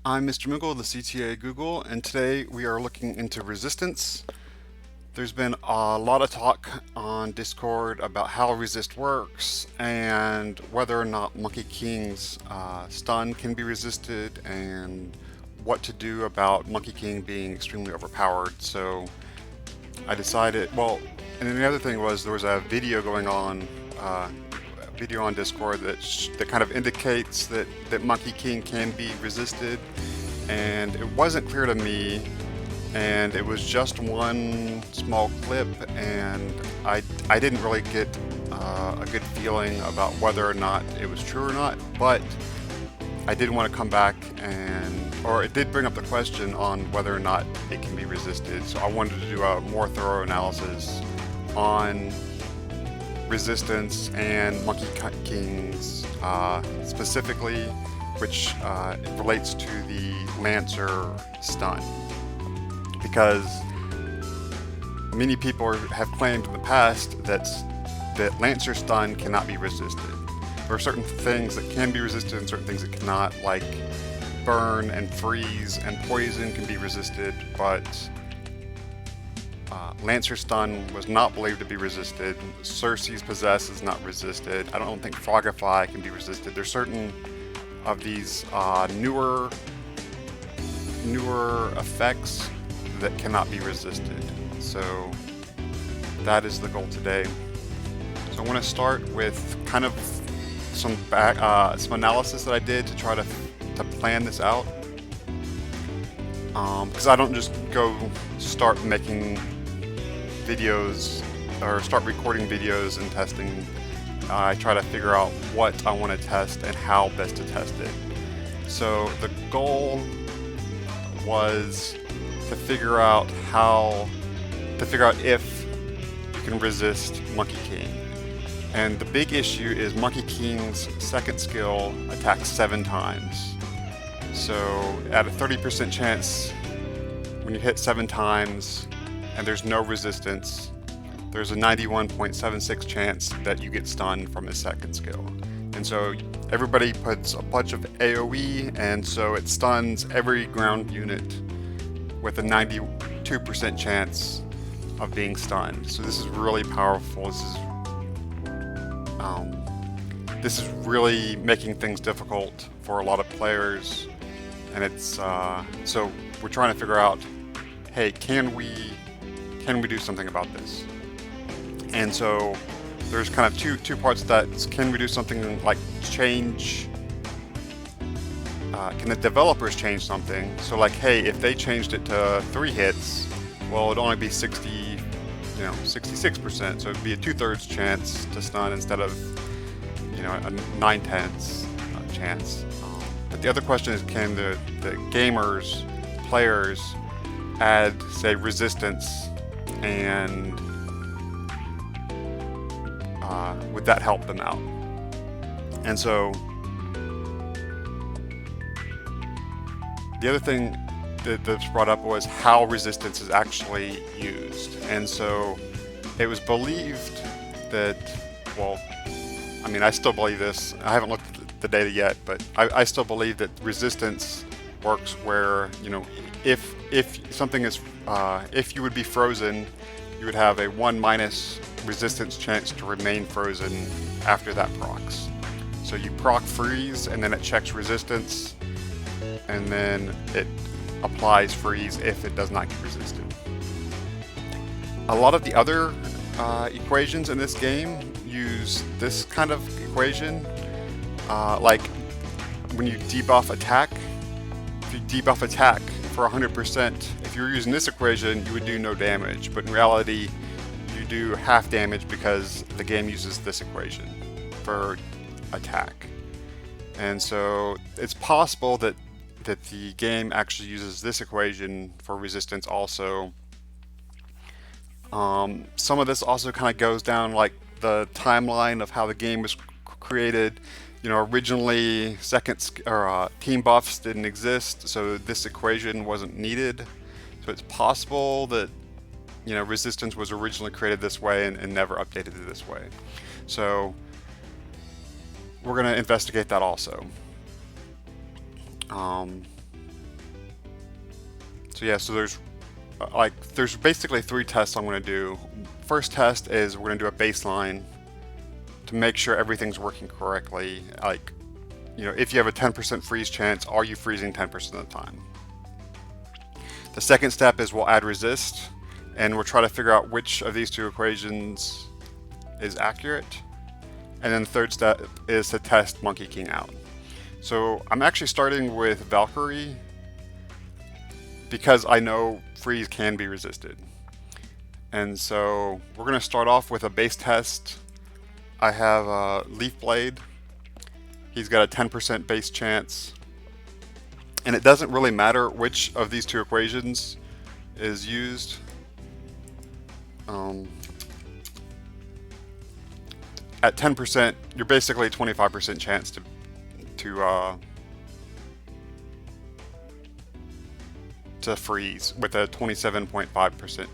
I'm Mr. Mingle of the CTA Google, and today we are looking into resistance. There's been a lot of talk on Discord about how resist works and whether or not Monkey King's stun can be resisted and what to do about Monkey King being extremely overpowered. So I decided, well, and then the other thing was there was a video going on, video on Discord that kind of indicates that Monkey King can be resisted, and it wasn't clear to me, and it was just one small clip, and I didn't really get a good feeling about whether or not it was true or not, but I did want to come back or it did bring up the question on whether or not it can be resisted, so I wanted to do a more thorough analysis on resistance and Monkey King's specifically, which relates to the Lancer stun, because many people have claimed in the past that Lancer stun cannot be resisted. There are certain things that can be resisted and certain things that cannot, like burn and freeze and poison can be resisted, but Lancer stun was not believed to be resisted. Cersei's possess is not resisted. I don't think Frogify can be resisted. There's certain of these newer effects that cannot be resisted. So that is the goal today. So I want to start with kind of some analysis that I did to try to plan this out, because I don't just go start making videos or start recording videos and testing. I try to figure out what I want to test and how best to test it. So the goal was to figure out if you can resist Monkey King. And the big issue is Monkey King's second skill attacks 7 times. So at a 30% chance, when you hit 7 times and there's no resistance, there's a 91.76 chance that you get stunned from his second skill. And so everybody puts a bunch of AoE, and so it stuns every ground unit with a 92% chance of being stunned. So this is really powerful. This is really making things difficult for a lot of players, and it's so we're trying to figure out, hey, can we do something about this? And so there's kind of two parts to that. Can we do something like change? Can the developers change something? So like, hey, if they changed it to 3 hits, well, it'd only be 66%. So it'd be a 2/3 chance to stun instead of a 9/10 chance. But the other question is, can the players add, say, resistance, and would that help them out? And so the other thing that's brought up was how resistance is actually used. And so it was believed that, well, I mean, I still believe this. I haven't looked at the data yet, but I still believe that resistance works where, if something is, if you would be frozen, you would have a 1- resistance chance to remain frozen after that procs. So you proc freeze, and then it checks resistance, and then it applies freeze if it does not get resisted. A lot of the other equations in this game use this kind of equation, like when you debuff attack. If you debuff attack for 100%, if you're using this equation, you would do no damage, but in reality, you do half damage because the game uses this equation for attack. And so it's possible that the game actually uses this equation for resistance also. Some of this also kind of goes down like the timeline of how the game was created. Originally team buffs didn't exist, so this equation wasn't needed. So it's possible that resistance was originally created this way and never updated it this way. So we're going to investigate that also. So yeah, so there's basically 3 tests I'm going to do. First test is we're going to do a baseline to make sure everything's working correctly. Like, if you have a 10% freeze chance, are you freezing 10% of the time? The second step is we'll add resist, and we'll try to figure out which of these 2 equations is accurate. And then the third step is to test monkey king out. So I'm actually starting with Valkyrie because I know freeze can be resisted. And so we're going to start off with a base test. I have Leaf Blade. He's got a 10% base chance. And it doesn't really matter which of these 2 equations is used. At 10%, you're basically 25% chance to freeze with a 27.5%.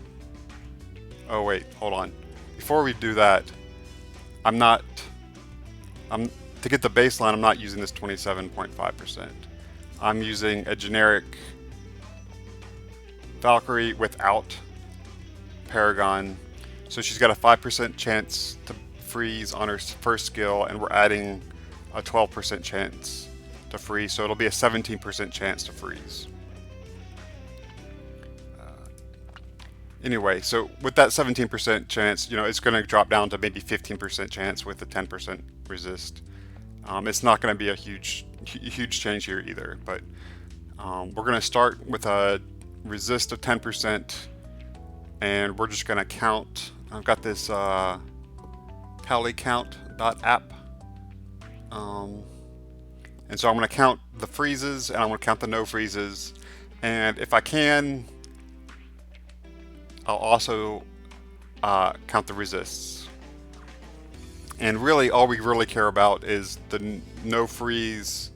Oh wait, hold on. Before we do that, to get the baseline, I'm not using this 27.5%. I'm using a generic Valkyrie without Paragon. So she's got a 5% chance to freeze on her first skill, and we're adding a 12% chance to freeze, so it'll be a 17% chance to freeze. Anyway, so with that 17% chance, it's going to drop down to maybe 15% chance with the 10% resist. It's not going to be a huge change here either, but we're going to start with a resist of 10%, and we're just going to count. I've got this tallycount.app, and so I'm going to count the freezes, and I'm going to count the no freezes, and if I can, I'll also count the resists. And really, all we really care about is the no freeze,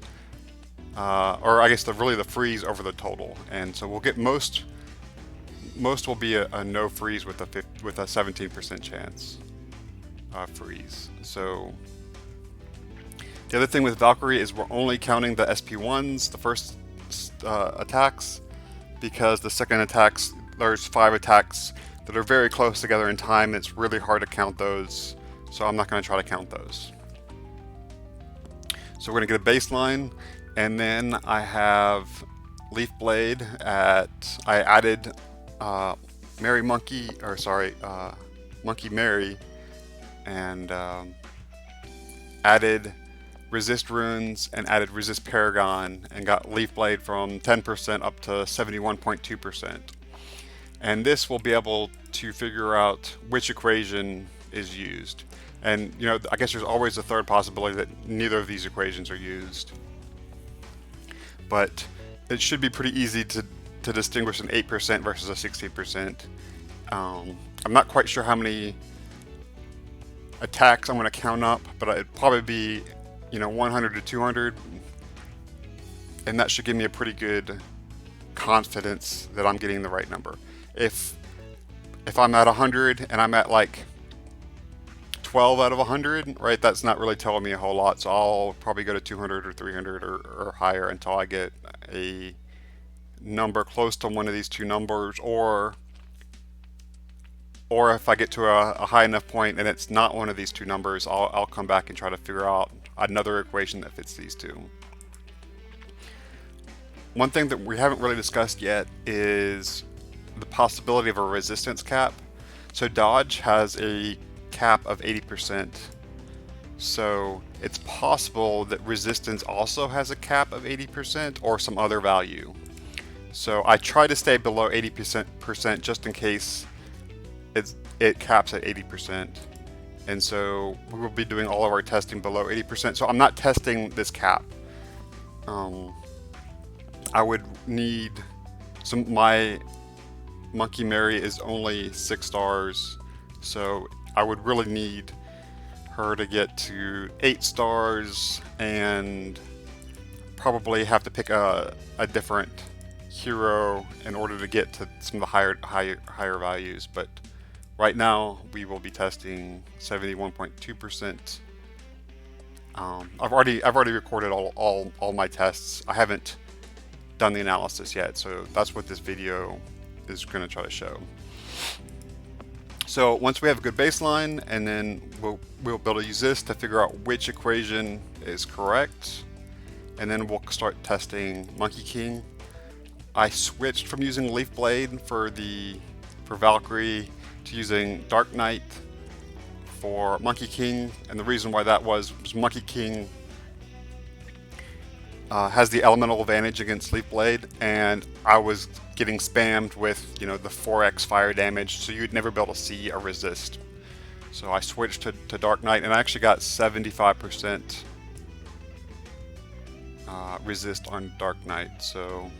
or I guess the freeze over the total. And so we'll get most will be a no freeze with a 17% chance freeze. So the other thing with Valkyrie is we're only counting the SP1s, the first attacks, because the second attacks, there's 5 attacks that are very close together in time. It's really hard to count those, so I'm not going to try to count those. So we're going to get a baseline, and then I have Leaf Blade I added Monkey Mary, and added resist runes and added resist Paragon, and got Leaf Blade from 10% up to 71.2%. And this will be able to figure out which equation is used. And I guess there's always a third possibility that neither of these equations are used. But it should be pretty easy to distinguish an 8% versus a 16%. I'm not quite sure how many attacks I'm going to count up, but it'd probably be 100 to 200, and that should give me a pretty good confidence that I'm getting the right number. If I'm at 100 and I'm at like 12 out of 100, right, that's not really telling me a whole lot, so I'll probably go to 200 or 300 or higher until I get a number close to one of these 2 numbers, or if I get to a high enough point and it's not one of these 2 numbers, I'll come back and try to figure out another equation that fits these 2. One thing that we haven't really discussed yet is the possibility of a resistance cap. So dodge has a cap of 80%, so it's possible that resistance also has a cap of 80% or some other value. So I try to stay below 80% just in case it caps at 80%, and so we will be doing all of our testing below 80%. So I'm not testing this cap. I would need my Monkey Mary is only 6 stars, so I would really need her to get to 8 stars, and probably have to pick a different hero in order to get to some of the higher values. But right now we will be testing 71.2%. I've already recorded all my tests. I haven't done the analysis yet. So that's what this video is going to try to show. So once we have a good baseline, and then we'll be able to use this to figure out which equation is correct, and then we'll start testing Monkey King. I switched from using Leaf Blade for Valkyrie to using Dark Knight for Monkey King, and the reason why that was Monkey King has the elemental advantage against Leaf Blade, and I was getting spammed with, the 4x fire damage, so you'd never be able to see a resist. So I switched to Dark Knight, and I actually got 75% resist on Dark Knight. So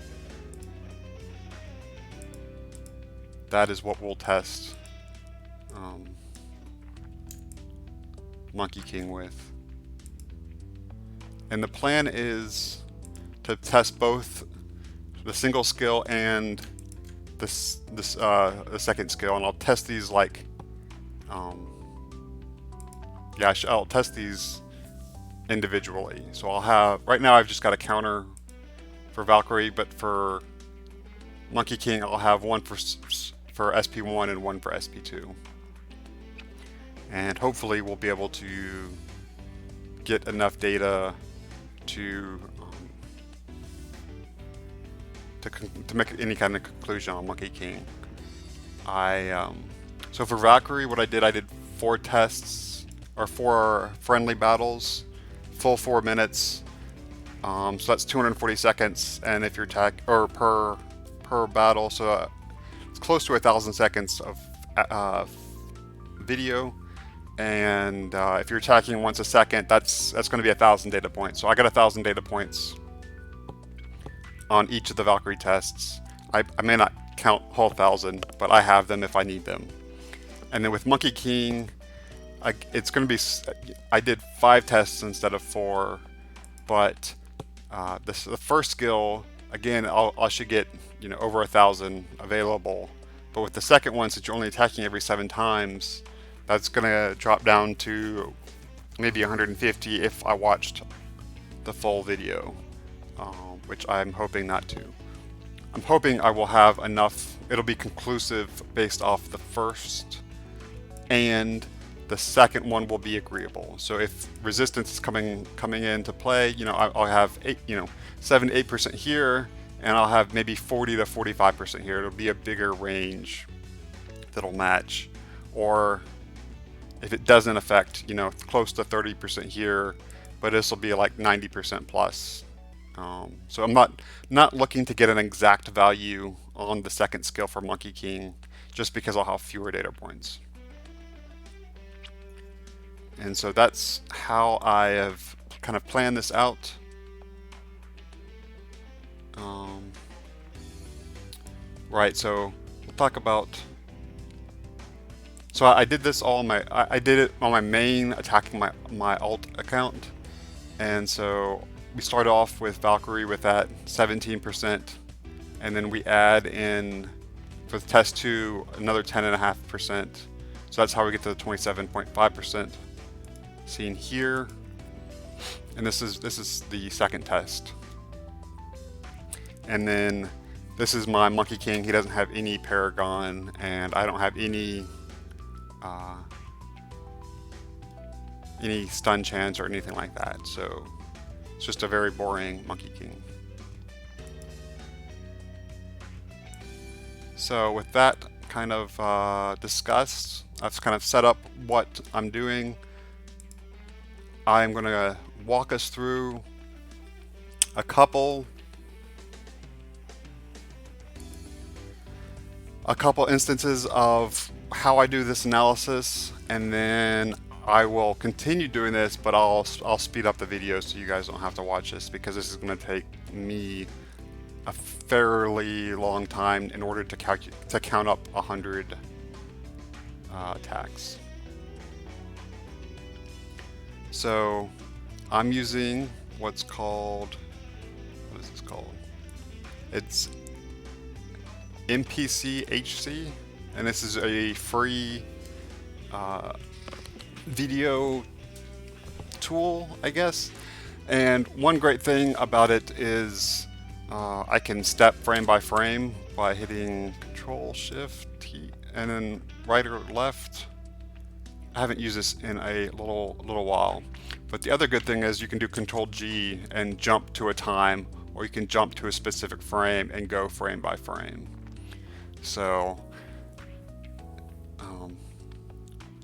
that is what we'll test Monkey King with. And the plan is to test both the single skill and the second skill, and I'll test these like, I'll test these individually. So I'll have, right now I've just got a counter for Valkyrie, but for Monkey King I'll have one for SP1 and one for SP2. And hopefully we'll be able to get enough data to make any kind of conclusion on Monkey King. So for Valkyrie, what I did 4 tests, or 4 friendly battles, full 4 minutes. So that's 240 seconds, and if you're per battle, so it's close to 1,000 seconds of video. And if you're attacking once a second, that's going to be 1,000 data points. So I got 1,000 data points on each of the Valkyrie tests. I may not count whole 1,000, but I have them if I need them. And then with Monkey King, it's going to be, I did 5 tests instead of 4, but the first skill, again, I should get over 1,000 available. But with the second one, since you're only attacking every 7 times, that's going to drop down to maybe 150 if I watched the full video, which I'm hoping not to. I'm hoping I will have enough, it'll be conclusive based off the first, and the second one will be agreeable. So if resistance is coming into play, I'll have 7 to 8% here, and I'll have maybe 40 to 45% here. It'll be a bigger range that'll match. Or if it doesn't affect, close to 30% here, but this will be like 90% plus. So I'm not looking to get an exact value on the second skill for Monkey King, just because I'll have fewer data points. And so that's how I have kind of planned this out. Right, so we'll talk about. So I did this all on I did it on my main attacking my alt account, and so we start off with Valkyrie with that 17%, and then we add in for the test 2 another 10.5%. So that's how we get to the 27.5% seen here. And this is the second test. And then this is my Monkey King. He doesn't have any Paragon, and I don't have any stun chance or anything like that. So it's just a very boring Monkey King. So with that kind of discussed, I've kind of set up what I'm doing. I'm going to walk us through a couple instances of how I do this analysis, and then I will continue doing this, but I'll speed up the video so you guys don't have to watch this, because this is going to take me a fairly long time in order to count up 100 attacks. So I'm using what is this called? It's MPC-HC, and this is a free video tool, I guess. And one great thing about it is I can step frame by frame by hitting Control Shift T and then right or left. I haven't used this in a little while, but the other good thing is you can do Control G and jump to a time, or you can jump to a specific frame and go frame by frame. So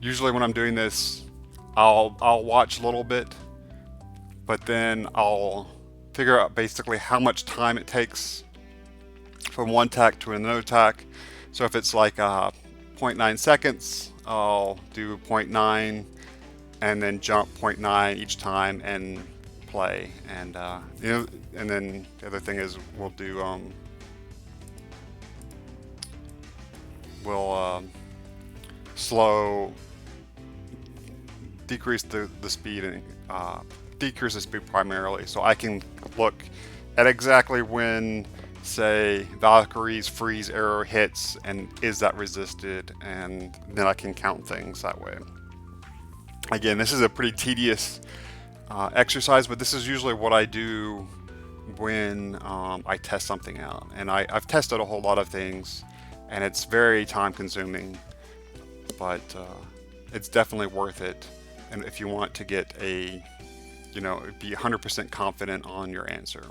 usually when I'm doing this, I'll watch a little bit, but then I'll figure out basically how much time it takes from one tack to another tack. So if it's like 0.9 seconds, I'll do 0.9 and then jump 0.9 each time and play. And and then the other thing is we'll do slow, decrease the speed and decrease the speed primarily, so I can look at exactly when, say, Valkyrie's freeze arrow hits and is that resisted, and then I can count things that way. Again, this is a pretty tedious exercise, but this is usually what I do when I test something out. And I've tested a whole lot of things, and it's very time consuming, but it's definitely worth it. And if you want to get a, be 100% confident on your answer.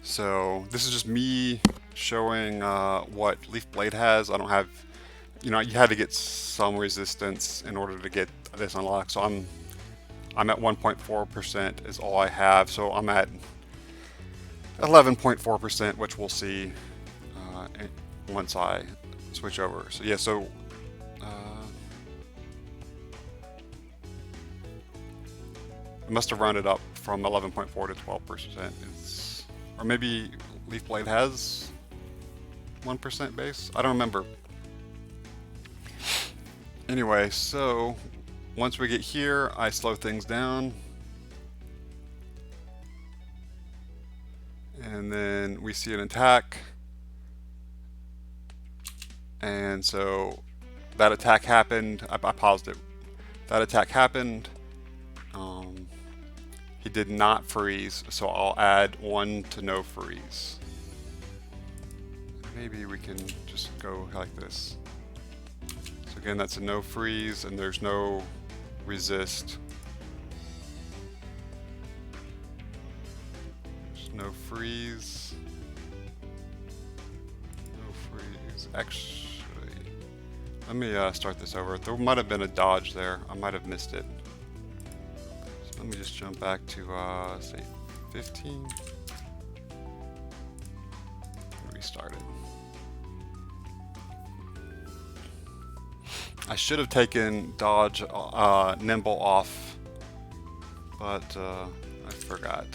So this is just me showing what Leaf Blade has. I don't have, you had to get some resistance in order to get this unlocked. So I'm at 1.4% is all I have. So I'm at 11.4%, which we'll see once I switch over. So yeah, so I must have rounded up from 11.4 to 12%. Or maybe Leaf Blade has 1% base. I don't remember. Anyway, so once we get here, I slow things down. And then we see an attack. And so that attack happened. I paused it. That attack happened. He did not freeze, so I'll add 1 to no freeze. Maybe we can just go like this. So again, that's a no freeze, and there's no resist. There's no freeze. No freeze. Actually, let me start this over. There might have been a dodge there. I might have missed it. So let me just jump back to say 15. Restart it. I should have taken dodge nimble off, but I forgot.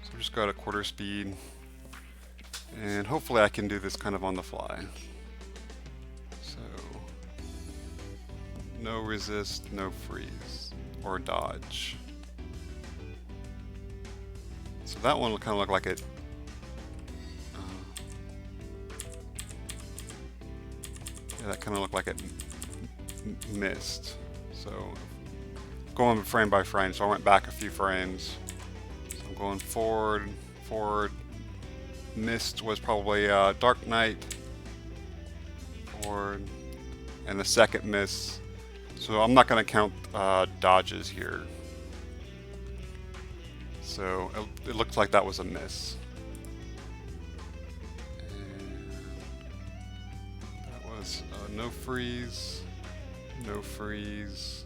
So just go to quarter speed, and hopefully I can do this kind of on the fly. So no resist, no freeze, or dodge. So that one will kind of look like it. Yeah, that kind of looked like it missed. So going frame by frame, so I went back a few frames. So I'm going forward, forward. Missed was probably Dark Knight, forward, and the second miss. So I'm not going to count dodges here. So it looks like that was a miss. And that was no freeze, no freeze.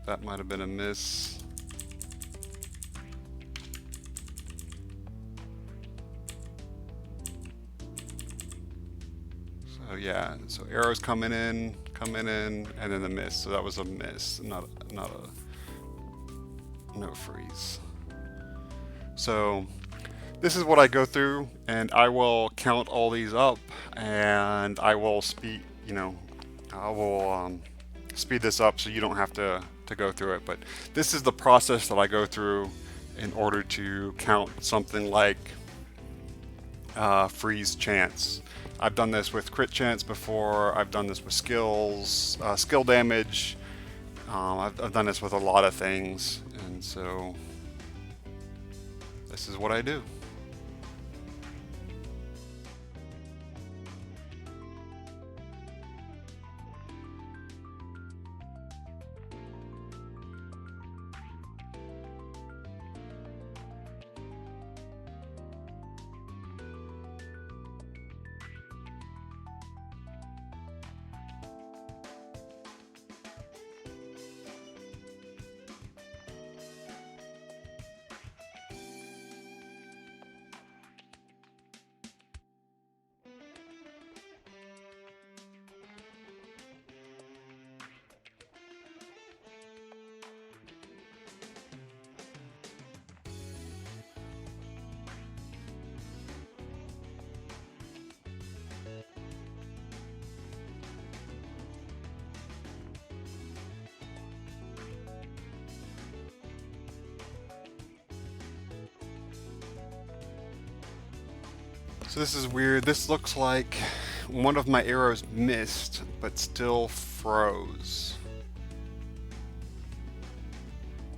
That might have been a miss. So yeah, so arrows coming in, and then the miss. So that was a miss, not a no freeze. So this is what I go through, and I will count all these up, and I will speed, I will speed this up so you don't have to go through it. But this is the process that I go through in order to count something like freeze chance. I've done this with crit chance before. I've done this with skills, skill damage. I've done this with a lot of things, and so this is what I do. So this is weird. This looks like one of my arrows missed, but still froze.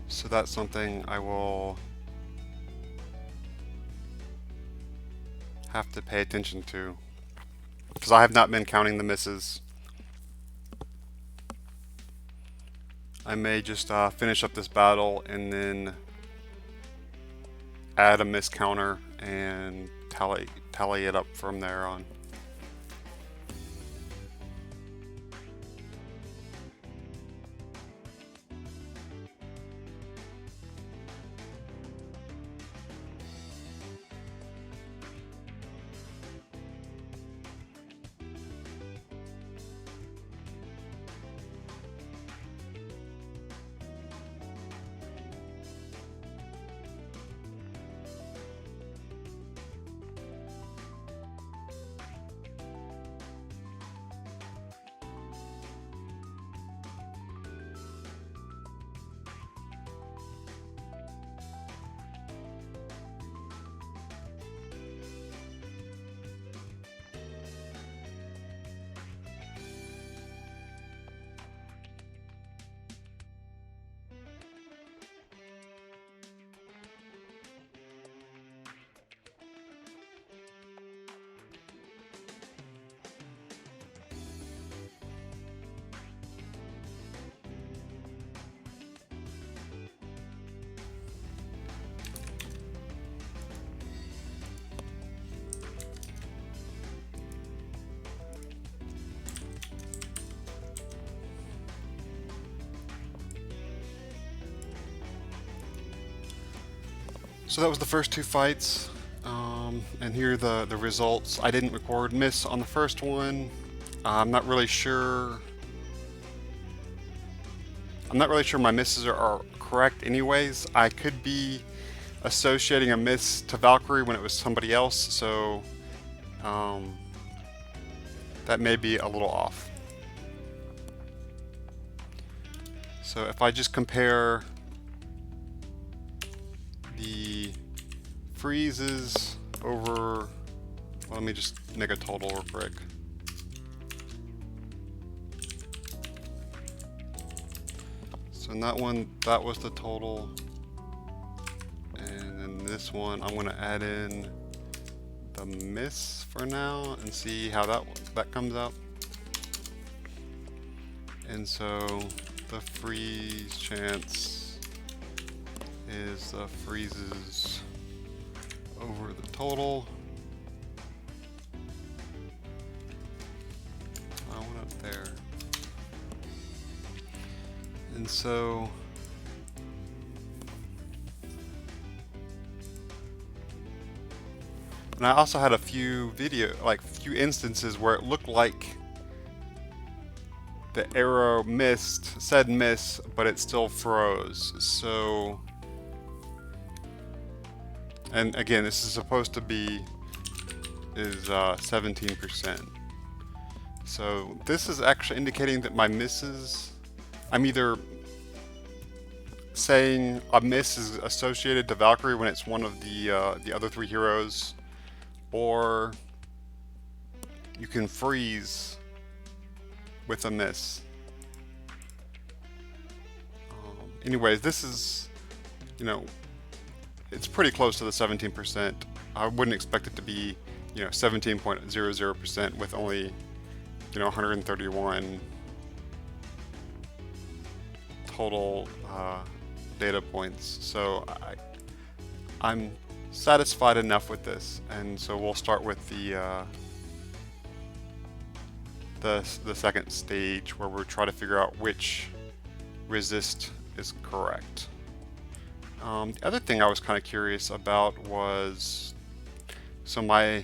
So that's something I will have to pay attention to, because I have not been counting the misses. I may just finish up this battle and then add a miss counter and tally it up from there on. So that was the first two fights, and here are the results. I didn't record miss on the first one. I'm not really sure. I'm not really sure my misses are correct anyways. I could be associating a miss to Valkyrie when it was somebody else, so that may be a little off. So if I just compare the freezes over, well, let me just make a total real quick. So in that one, that was the total, and then this one, I'm going to add in the miss for now and see how that comes out. And so the freeze chance is the freezes over the total. I went up there. And so and I also had a few few instances where it looked like the arrow said miss, but it still froze. So, and again, this is supposed to be 17%. So this is actually indicating that my misses, I'm either saying a miss is associated to Valkyrie when it's one of the other three heroes, or you can freeze with a miss. Anyways, this is, you know, it's pretty close to the 17%. I wouldn't expect it to be, 17.00% with only, 131 total data points. So I'm satisfied enough with this, and so we'll start with the second stage where we're trying to figure out which resist is correct. The other thing I was kind of curious about was, so my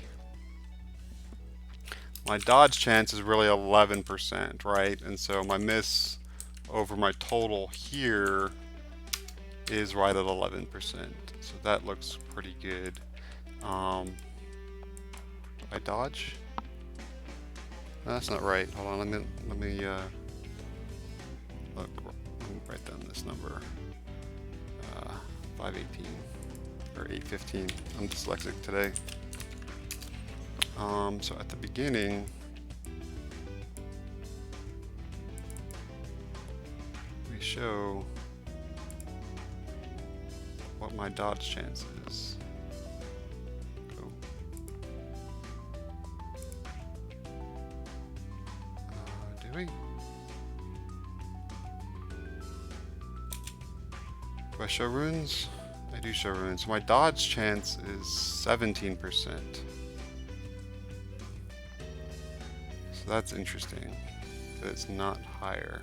dodge chance is really 11%, right? And so my miss over my total here is right at 11%. So that looks pretty good. I dodge? No, that's not right. Hold on, let me look. Let me write down this number. 518 or 815. I'm dyslexic today. So at the beginning, we show what my dodge chance is. Go. Do we? Do I show runes? I do show runes. So my dodge chance is 17%. So that's interesting. That it's not higher.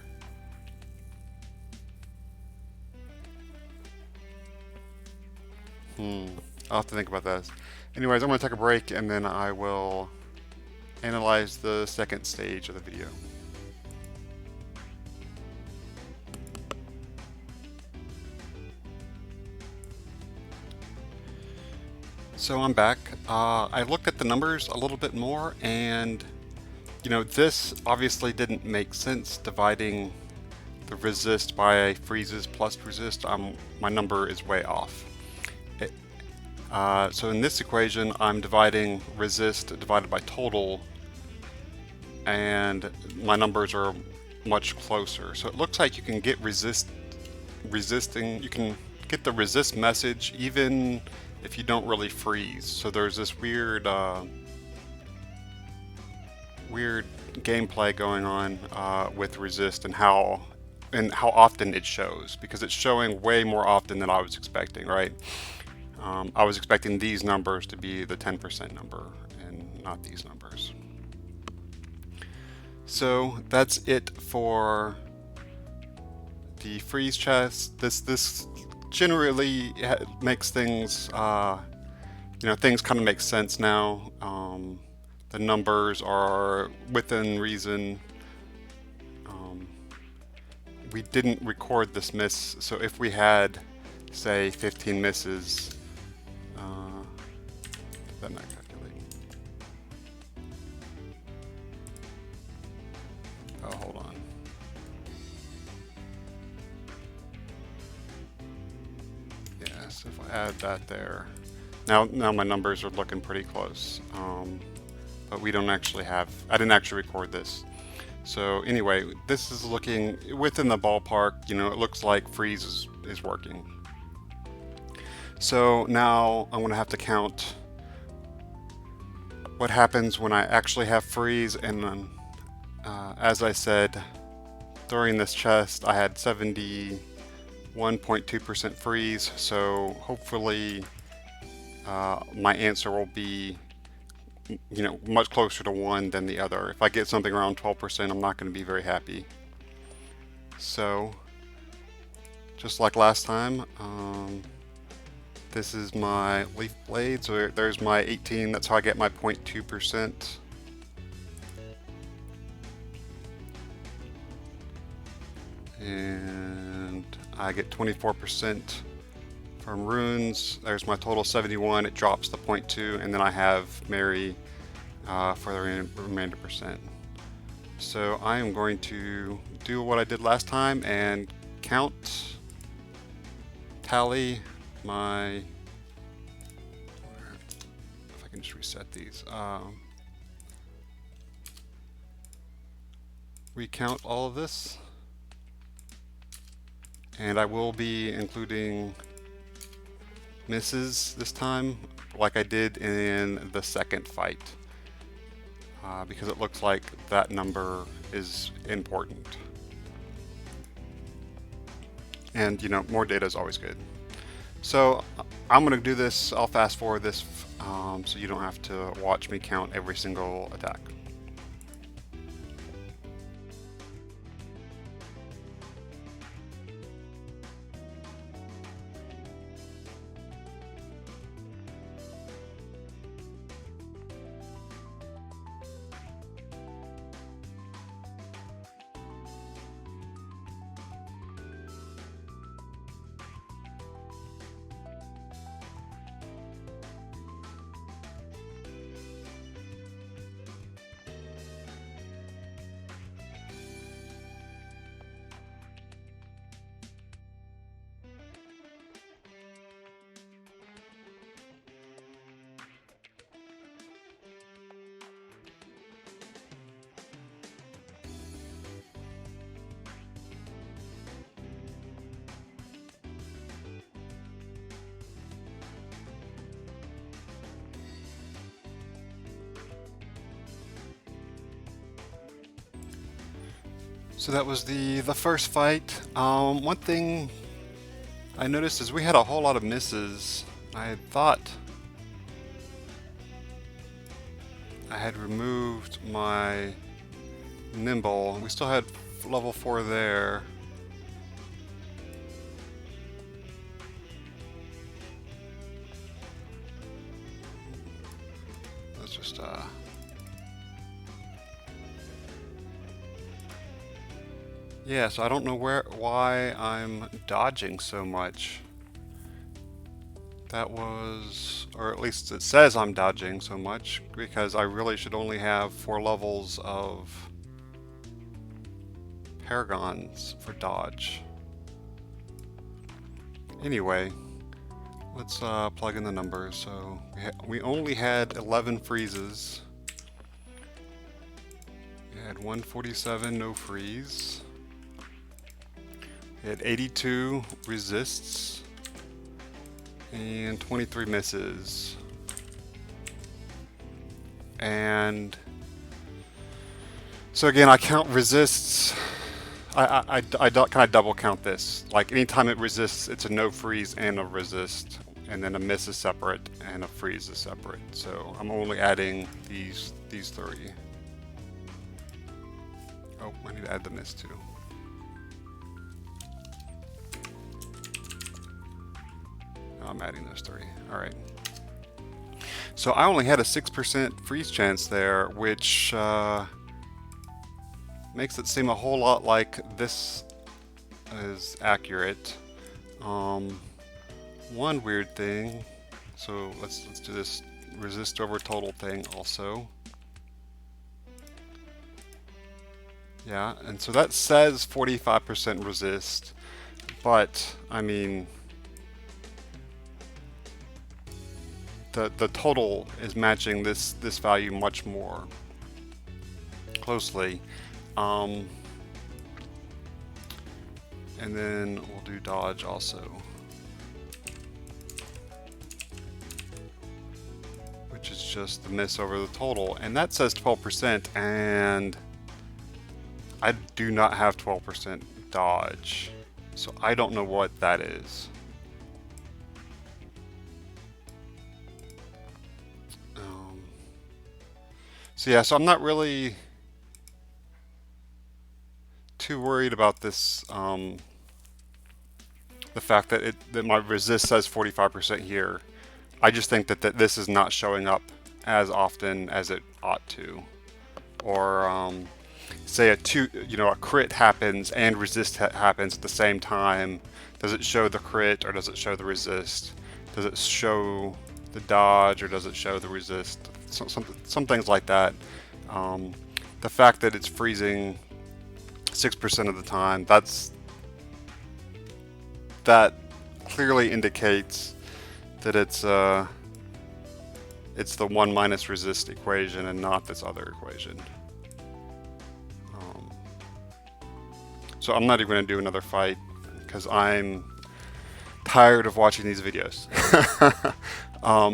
I'll have to think about that. Anyways, I'm going to take a break and then I will analyze the second stage of the video. So I'm back. I looked at the numbers a little bit more, and this obviously didn't make sense dividing the resist by freezes plus resist. My number is way off. So in this equation, I'm dividing resist divided by total, and my numbers are much closer. So it looks like you can get resisting. You can get the resist message even if you don't really freeze. So there's this weird gameplay going on with resist and how often it shows, because it's showing way more often than I was expecting, right? I was expecting these numbers to be the 10% number and not these numbers. So that's it for the freeze chest. This generally makes things, things kind of make sense now. The numbers are within reason. We didn't record this miss, so if we had, say, 15 misses, did that not calculate? Oh, hold on. Yeah, so if I add that there, now my numbers are looking pretty close. But we don't actually have, I didn't actually record this. So anyway, this is looking within the ballpark. It looks like freeze is working. So now I'm going to have to count what happens when I actually have freeze. And then, as I said, during this test, I had 71.2% freeze. So hopefully my answer will be much closer to 1 than the other. If I get something around 12%, I'm not going to be very happy. So, just like last time, this is my leaf blade. So there's my 18. That's how I get my 0.2%. And I get 24% from runes. There's my total 71. It drops the 0.2, and then I have Mary for the remainder percent. So I am going to do what I did last time and tally my, if I can just reset these. Recount all of this, and I will be including misses this time like I did in the second fight, because it looks like that number is important, and you know, more data is always good. So I'm going to do this, I'll fast forward this so you don't have to watch me count every single attack. So that was the first fight. One thing I noticed is we had a whole lot of misses. I had thought I had removed my nimble. We still had level 4 there. Let's just yeah, so I don't know why I'm dodging so much. That was, or at least it says I'm dodging so much, because I really should only have 4 levels of paragons for dodge. Anyway, let's plug in the numbers. So we only had 11 freezes. We had 147 no freeze. We had 82 resists and 23 misses. And so again, I count resists. I kind of double count this. Like anytime it resists, it's a no freeze and a resist, and then a miss is separate and a freeze is separate. So I'm only adding these 3. Oh, I need to add the miss too. I'm adding those 3. All right. So I only had a 6% freeze chance there, which makes it seem a whole lot like this is accurate. One weird thing. So let's do this resist over total thing also. Yeah, and so that says 45% resist, but I mean, the total is matching this value much more closely. And then we'll do dodge also, which is just the miss over the total, and that says 12%, and I do not have 12% dodge, so I don't know what that is. So yeah, so I'm not really too worried about this, the fact that that my resist says 45% here. I just think that this is not showing up as often as it ought to. Or say a crit happens and resist happens at the same time. Does it show the crit or does it show the resist? Does it show the dodge or does it show the resist? Some things like that. The fact that it's freezing 6% of the time, that clearly indicates that it's it's the 1 minus resist equation and not this other equation. So I'm not even going to do another fight because I'm tired of watching these videos.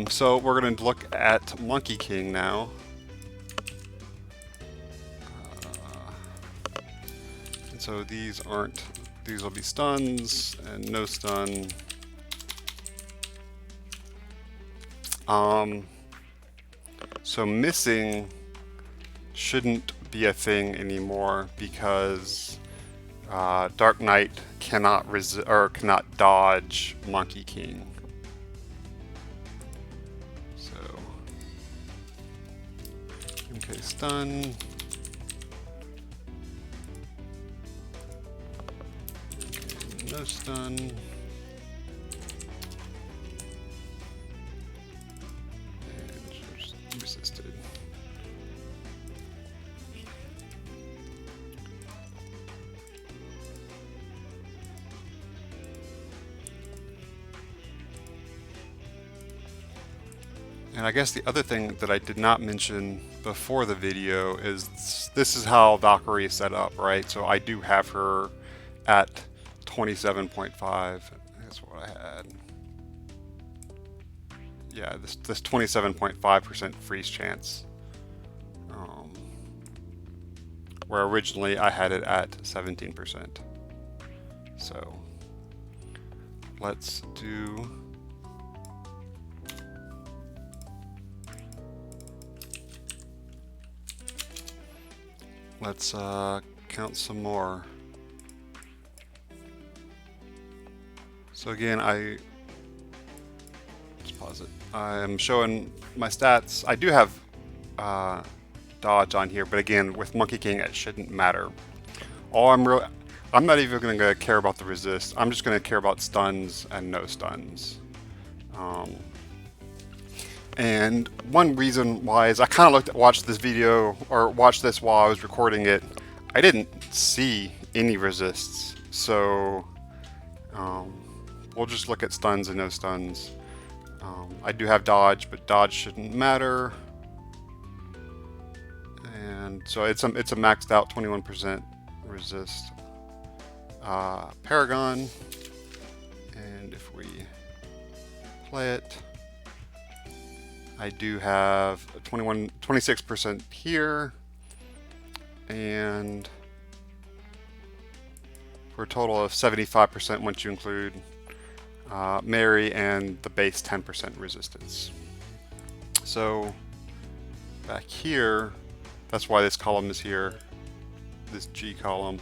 So we're going to look at Monkey King now. And so these will be stuns and no stun. So missing shouldn't be a thing anymore because Dark Knight cannot dodge Monkey King. So okay, stun. Okay, no stun. Resisted. And I guess the other thing that I did not mention before the video is this is how Valkyrie is set up, right? So I do have her at 27.5. That's what I had. Yeah, this 27.5% freeze chance, where originally I had it at 17%. So let's do count some more. So again, let's pause it. I'm showing my stats. I do have dodge on here, but again, with Monkey King, it shouldn't matter. I'm not even going to care about the resist. I'm just going to care about stuns and no stuns. And one reason why is I kind of watched this video or watched this while I was recording it. I didn't see any resists, so we'll just look at stuns and no stuns. I do have dodge, but dodge shouldn't matter. And so it's a maxed out 21% resist. Paragon, and if we play it, I do have 26% here, and for a total of 75% once you include Mary and the base 10% resistance. So back here, that's why this column is here, this G column.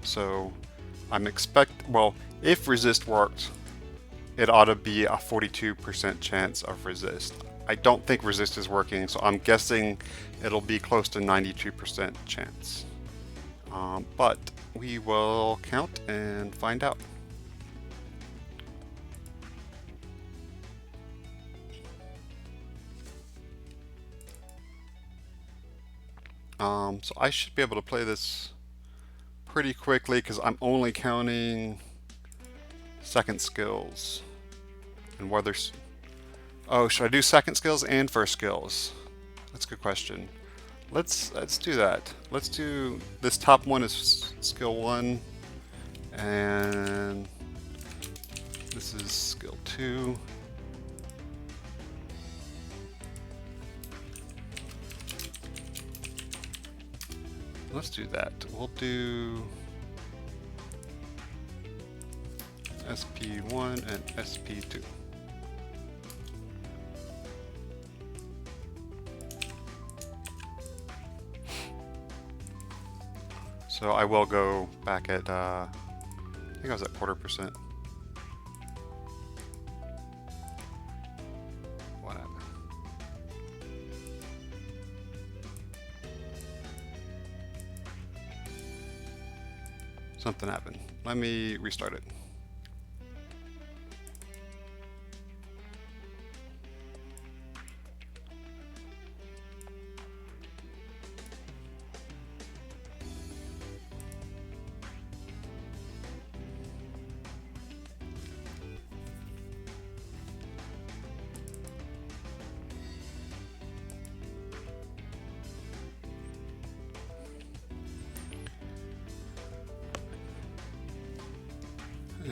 So well, if resist worked, it ought to be a 42% chance of resist. I don't think resist is working, so I'm guessing it'll be close to 92% chance. But we will count and find out. So I should be able to play this pretty quickly because I'm only counting second skills. And whether... Oh, should I do second skills and first skills? That's a good question. Let's do that. Let's do... This top one is skill 1. And this is skill 2. Let's do that. We'll do SP1 and SP2. So I will go back at, I think I was at 0.25%. Whatever. Something happened. Let me restart it.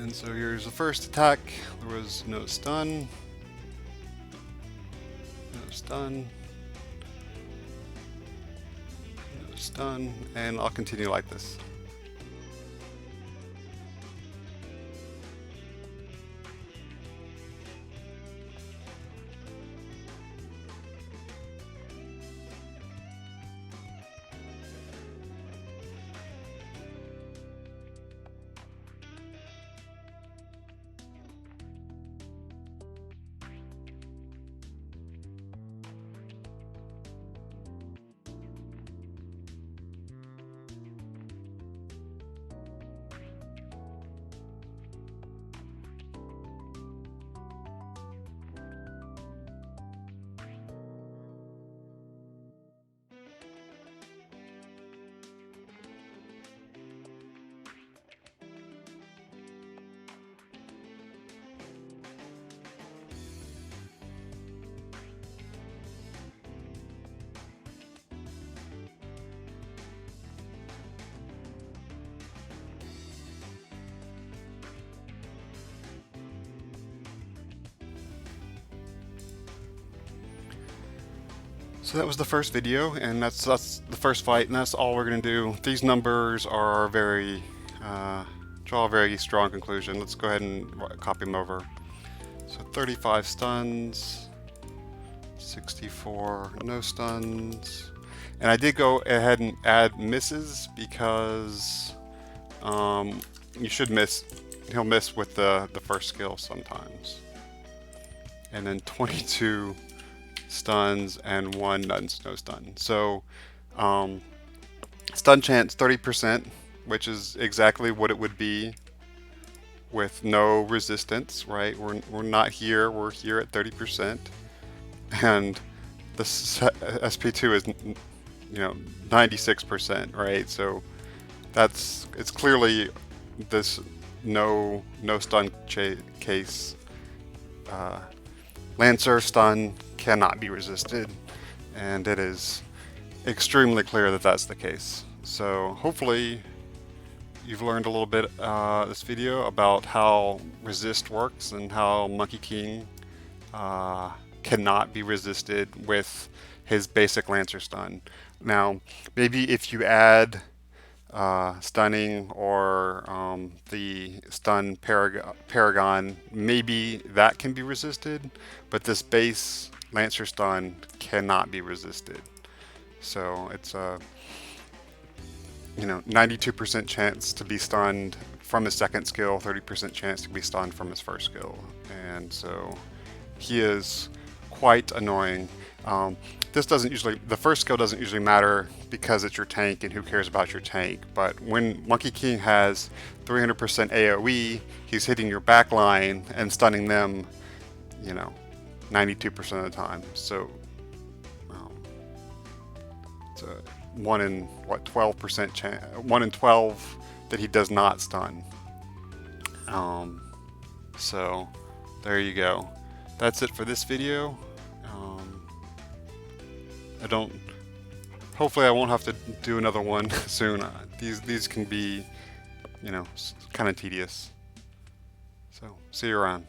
And so here's the first attack. There was no stun. No stun. No stun. And I'll continue like this. So that was the first video, and that's the first fight, and that's all we're going to do. These numbers are very, draw a very strong conclusion. Let's go ahead and copy them over. So 35 stuns, 64 no stuns, and I did go ahead and add misses because you should miss, he'll miss with the first skill sometimes. And then 22 stuns and 1 no stun. So stun chance 30%, which is exactly what it would be with no resistance, right? We're not here, we're here at 30%. And the SP2 is, 96%, right? So it's clearly this no stun case. Lancer stun cannot be resisted, and it is extremely clear that that's the case. So hopefully you've learned a little bit this video about how resist works and how Monkey King cannot be resisted with his basic Lancer stun. Now, maybe if you add stunning or the stun paragon, maybe that can be resisted, but this base Lancer stun cannot be resisted. So it's a 92% chance to be stunned from his second skill, 30% chance to be stunned from his first skill, and so he is quite annoying. The first skill doesn't usually matter because it's your tank and who cares about your tank, but when Monkey King has 300% AoE, he's hitting your back line and stunning them, 92% of the time. So it's a 1 in 12% chance, 1 in 12 that he does not stun. So there you go. That's it for this video. Hopefully I won't have to do another one soon. These can be, kind of tedious. So see you around.